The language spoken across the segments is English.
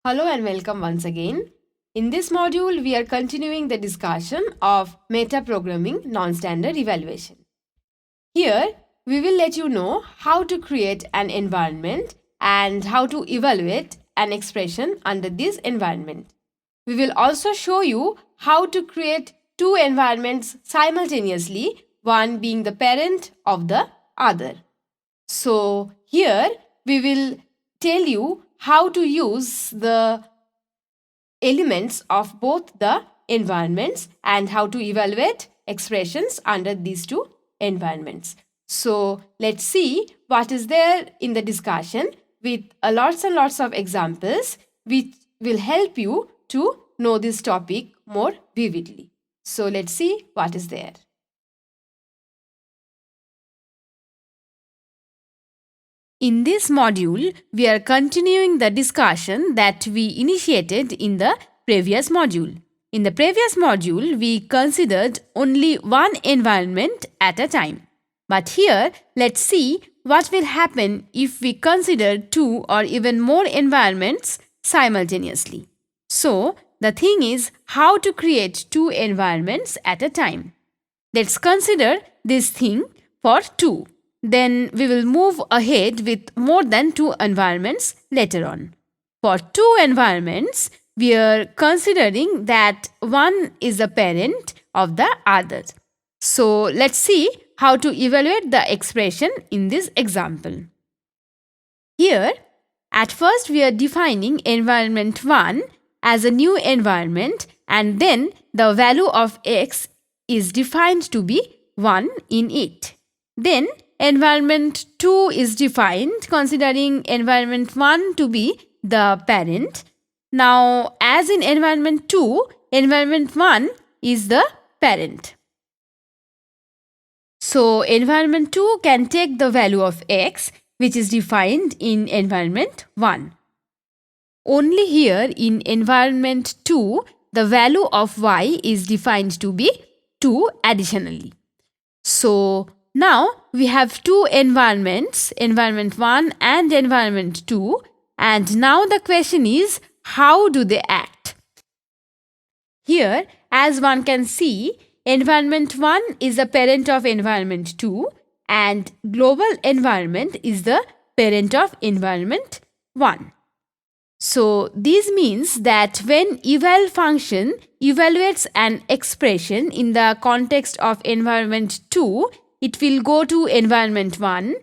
Hello and welcome once again. In this module, we are continuing the discussion of metaprogramming non-standard evaluation. Here, we will let you know how to create an environment and how to evaluate an expression under this environment. We will also show you how to create two environments simultaneously, one being the parent of the other. So, here we will tell you how to use the elements of both the environments and how to evaluate expressions under these two environments. So let's see what is there in the discussion with lots and lots of examples which will help you to know this topic more vividly. So let's see what is there. In this module, we are continuing the discussion that we initiated in the previous module. In the previous module, we considered only one environment at a time. But here, let's see what will happen if we consider two or even more environments simultaneously. So, the thing is how to create two environments at a time. Let's consider this thing for two. Then we will move ahead with more than two environments later on. For two environments, we are considering that one is the parent of the other. So let's see how to evaluate the expression in this example. Here, at first we are defining environment 1 as a new environment, and then the value of x is defined to be 1 in it. Then environment 2 is defined considering environment 1 to be the parent. Now, as in environment 2, environment 1 is the parent. So, environment 2 can take the value of x, which is defined in environment 1. Only here in environment 2, the value of y is defined to be 2 additionally. So, now we have two environments, environment 1 and environment 2, and now the question is how do they act? Here, as one can see, environment 1 is the parent of environment 2 and global environment is the parent of environment 1. So, this means that when eval function evaluates an expression in the context of environment 2, it will go to environment 1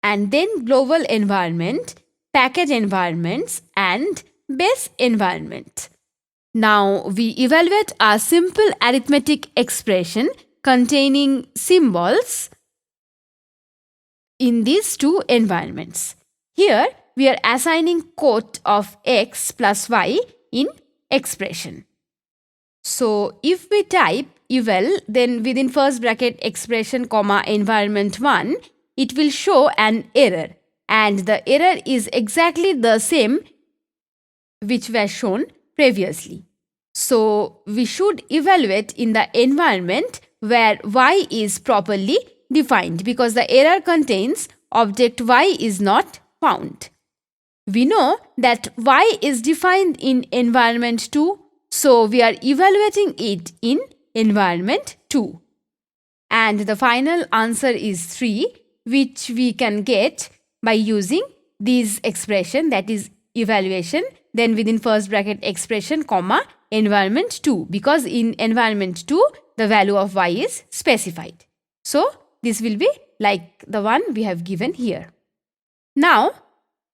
and then global environment, package environments and base environment. Now we evaluate a simple arithmetic expression containing symbols in these two environments. Here we are assigning quote of x plus y in expression. So if we type eval, then within first bracket expression comma environment 1, it will show an error, and the error is exactly the same which was shown previously. So we should evaluate in the environment where y is properly defined because the error contains object y is not found. We know that y is defined in environment 2, so we are evaluating it in environment 2. And the final answer is 3, which we can get by using this expression, that is evaluation, then within first bracket expression comma environment 2, because in environment 2 the value of y is specified. So this will be like the one we have given here. Now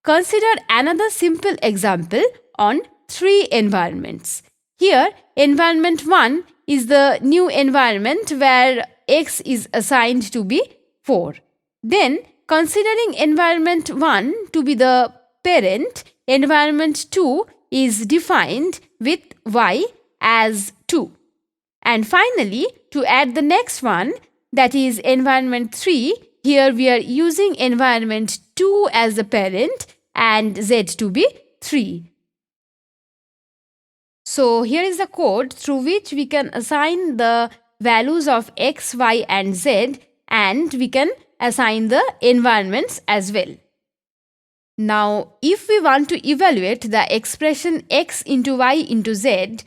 consider another simple example on three environments. Here, environment 1 is the new environment where x is assigned to be 4. Then, considering environment 1 to be the parent, environment 2 is defined with y as 2. And finally, to add the next one, that is environment 3, here we are using environment 2 as the parent and z to be 3. So here is the code through which we can assign the values of x, y and z, and we can assign the environments as well. Now, if we want to evaluate the expression x into y into z,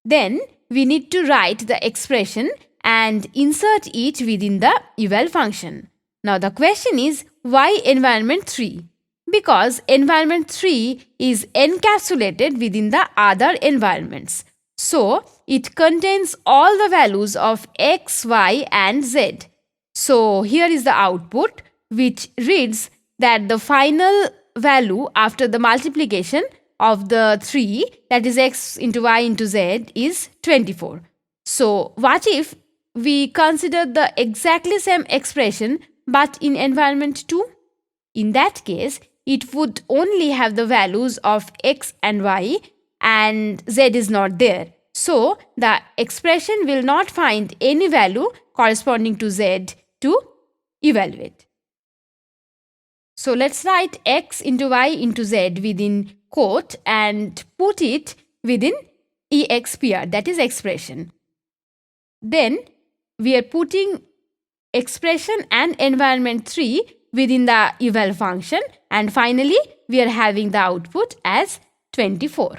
then we need to write the expression and insert it within the eval function. Now, the question is why environment 3? Because environment 3 is encapsulated within the other environments. So, it contains all the values of x, y, and z. So, here is the output, which reads that the final value after the multiplication of the 3, that is x into y into z, is 24. So, what if we consider the exactly same expression but in environment 2? In that case, it would only have the values of x and y, and z is not there. So, the expression will not find any value corresponding to z to evaluate. So, let's write x into y into z within quote and put it within expr, that is expression. Then, we are putting expression and environment 3 within the eval function, and finally we are having the output as 24.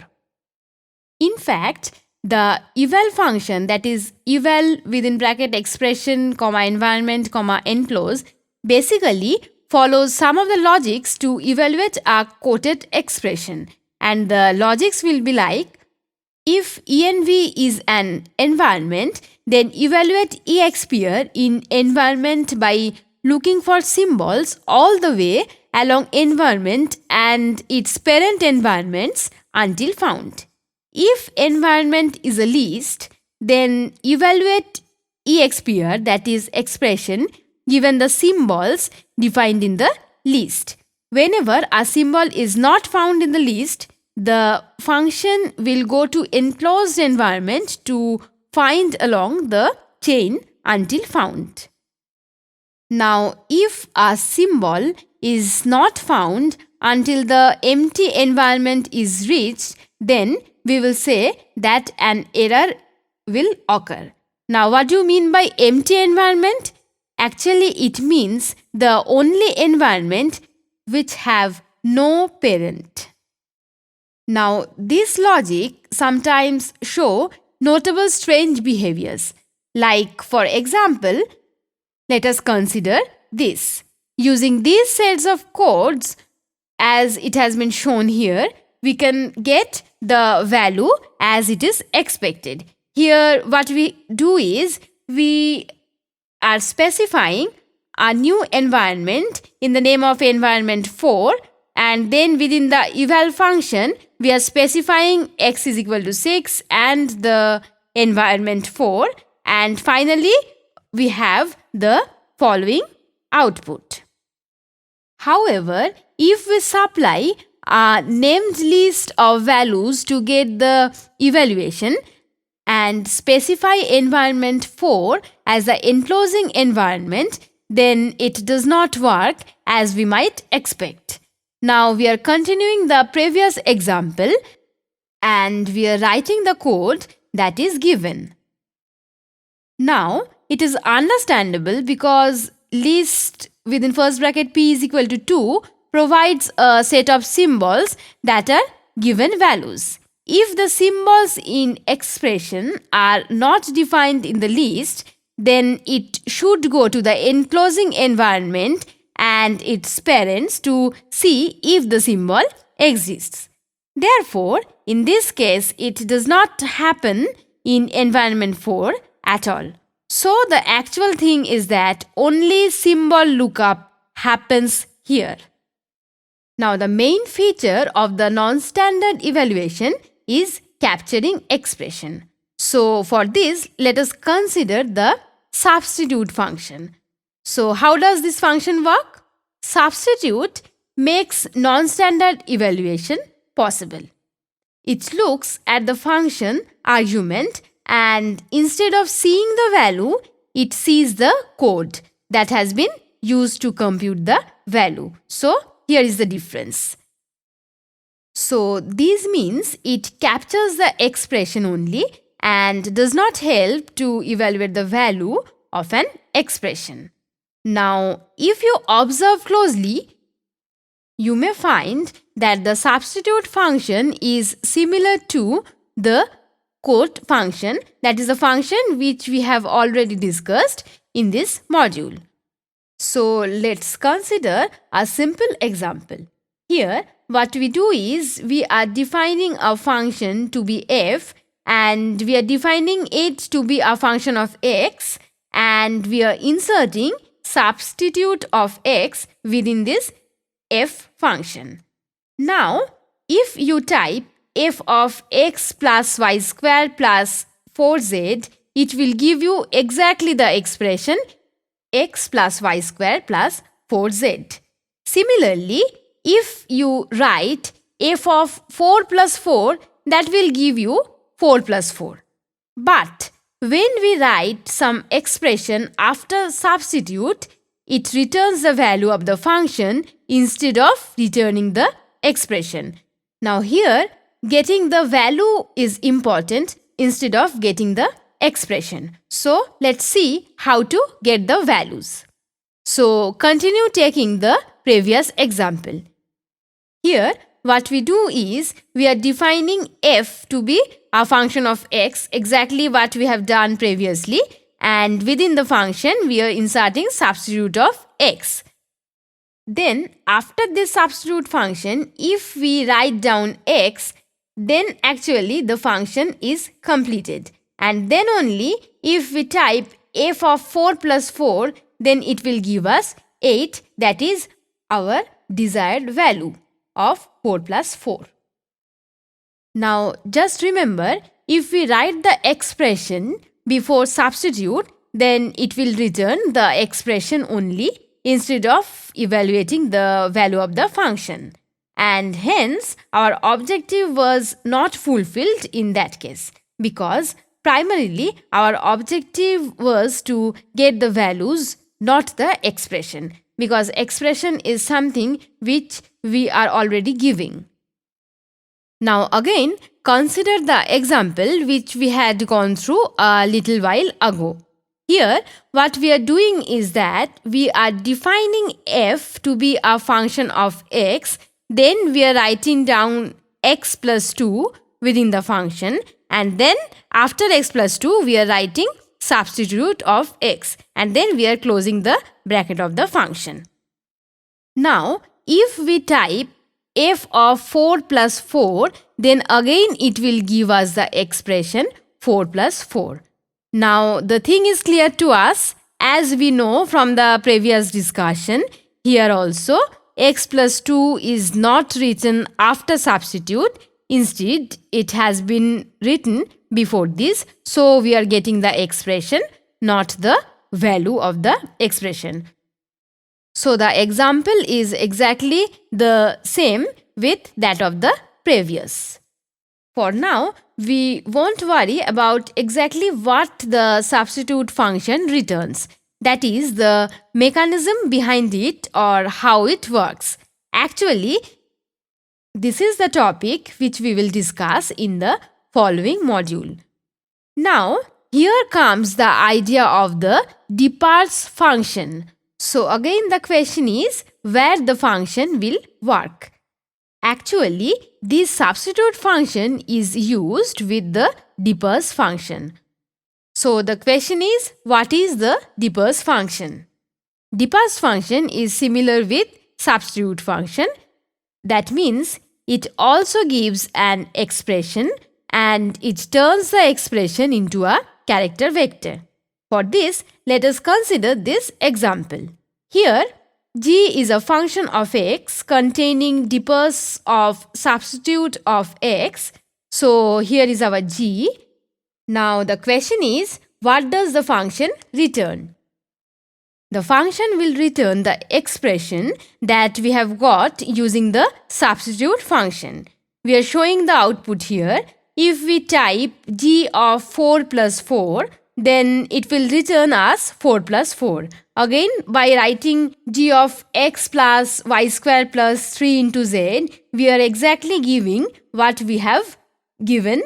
In fact, the eval function, that is eval within bracket expression comma environment comma enclose, basically follows some of the logics to evaluate a quoted expression, and the logics will be like: if env is an environment, then evaluate expr in environment by looking for symbols all the way along environment and its parent environments until found. If environment is a list, then evaluate expr, that is expression, given the symbols defined in the list. Whenever a symbol is not found in the list, the function will go to enclosed environment to find along the chain until found. Now, if a symbol is not found until the empty environment is reached, then we will say that an error will occur. Now, what do you mean by empty environment? Actually, it means the only environment which have no parent. Now, this logic sometimes show notable strange behaviors. Like, for example, let us consider this. Using these sets of codes, as it has been shown here, we can get the value as it is expected. Here, what we do is we are specifying a new environment in the name of environment 4, and then within the eval function we are specifying x is equal to 6 and the environment 4, and finally we have the following output. However, if we supply a named list of values to get the evaluation and specify environment 4 as the enclosing environment, then it does not work as we might expect. Now we are continuing the previous example and we are writing the code that is given. Now it is understandable because list within first bracket p is equal to 2 provides a set of symbols that are given values. If the symbols in expression are not defined in the list, then it should go to the enclosing environment and its parents to see if the symbol exists. Therefore, in this case, it does not happen in environment 4 at all. So, the actual thing is that only symbol lookup happens here. Now, the main feature of the non-standard evaluation is capturing expression. So, for this, let us consider the substitute function. So, how does this function work? Substitute makes non-standard evaluation possible. It looks at the function argument and instead of seeing the value, it sees the code that has been used to compute the value. So, here is the difference. So, this means it captures the expression only and does not help to evaluate the value of an expression. Now, if you observe closely, you may find that the substitute function is similar to the quote function, that is a function which we have already discussed in this module. So let's consider a simple example. Here what we do is we are defining a function to be f, and we are defining it to be a function of x, and we are inserting substitute of x within this f function. Now if you type f of x plus y square plus 4z, it will give you exactly the expression x plus y square plus 4z. Similarly, if you write f of 4 plus 4, that will give you 4 plus 4. But when we write some expression after substitute, it returns the value of the function instead of returning the expression. Now here, getting the value is important instead of getting the expression. So let's see how to get the values. So continue taking the previous example. Here what we do is we are defining f to be a function of x, exactly what we have done previously, and within the function we are inserting substitute of x. Then after this substitute function, if we write down x, then actually the function is completed, and then only if we type f of 4 plus 4, then it will give us 8, that is our desired value of 4 plus 4. Now just remember, if we write the expression before substitute, then it will return the expression only instead of evaluating the value of the function, and hence our objective was not fulfilled in that case, because primarily our objective was to get the values, not the expression, because expression is something which we are already giving. Now again, consider the example which we had gone through a little while ago. Here what we are doing is that we are defining f to be a function of x, then we are writing down x plus 2 within the function, and then after x plus 2 we are writing substitute of x, and then we are closing the bracket of the function. Now if we type f of 4 plus 4, then again it will give us the expression 4 plus 4. Now the thing is clear to us, as we know from the previous discussion. Here also x plus 2 is not written after substitute, instead it has been written before this, so we are getting the expression, not the value of the expression. So the example is exactly the same with that of the previous. For now, we won't worry about exactly what the substitute function returns, that is the mechanism behind it or how it works. Actually, this is the topic which we will discuss in the following module. Now, here comes the idea of the departs function. So again the question is where the function will work. Actually, this substitute function is used with the departs function. So the question is, what is the departs function? Departs function is similar with substitute function. That means it also gives an expression and it turns the expression into a character vector. For this, let us consider this example. Here, g is a function of x containing departs of substitute of x. So here is our g. Now the question is, what does the function return? The function will return the expression that we have got using the substitute function. We are showing the output here. If we type g of 4 plus 4, then it will return us 4 plus 4. Again, by writing g of x plus y square plus 3 into z, we are exactly giving what we have given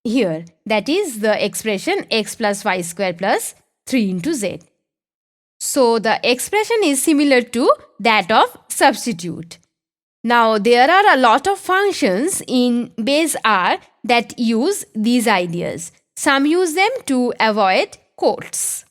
here. That is the expression x plus y square plus 3 into z. So the expression is similar to that of substitute. Now, there are a lot of functions in base R that use these ideas. Some use them to avoid quotes.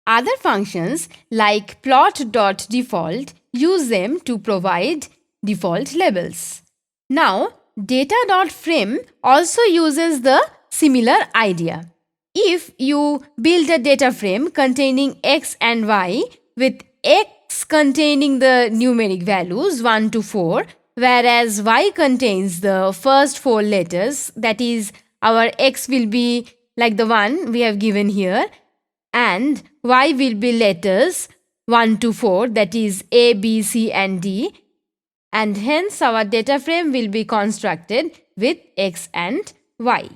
Other functions like plot.default use them to provide default labels. Now, data.frame also uses the similar idea. If you build a data frame containing x and y with x containing the numeric values 1 to 4, whereas y contains the first 4 letters, that is, our x will be like the one we have given here, and y will be letters 1 to 4, that is A, B, C, and D, and hence our data frame will be constructed with x and y.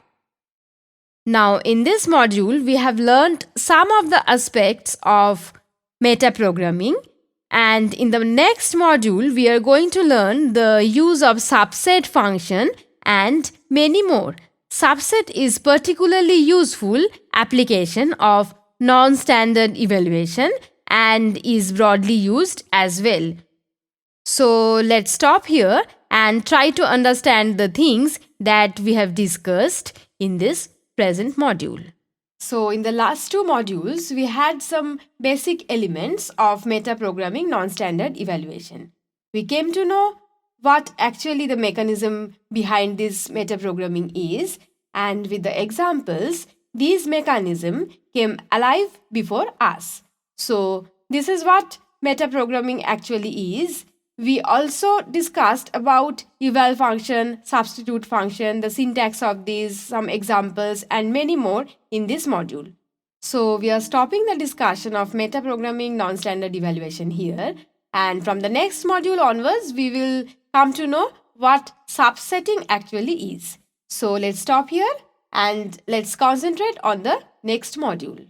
Now, in this module, we have learned some of the aspects of metaprogramming, and in the next module, we are going to learn the use of subset function and many more. Subset is particularly useful application of non-standard evaluation and is broadly used as well. So let's stop here and try to understand the things that we have discussed in this present module. So in the last two modules, we had some basic elements of metaprogramming non-standard evaluation. We came to know what actually the mechanism behind this metaprogramming is, and with the examples, these mechanisms came alive before us. So this is what metaprogramming actually is. We also discussed about eval function, substitute function, the syntax of these, some examples, and many more in this module. So we are stopping the discussion of metaprogramming non-standard evaluation here, and from the next module onwards, we will come to know what subsetting actually is. So let's stop here and let's concentrate on the next module.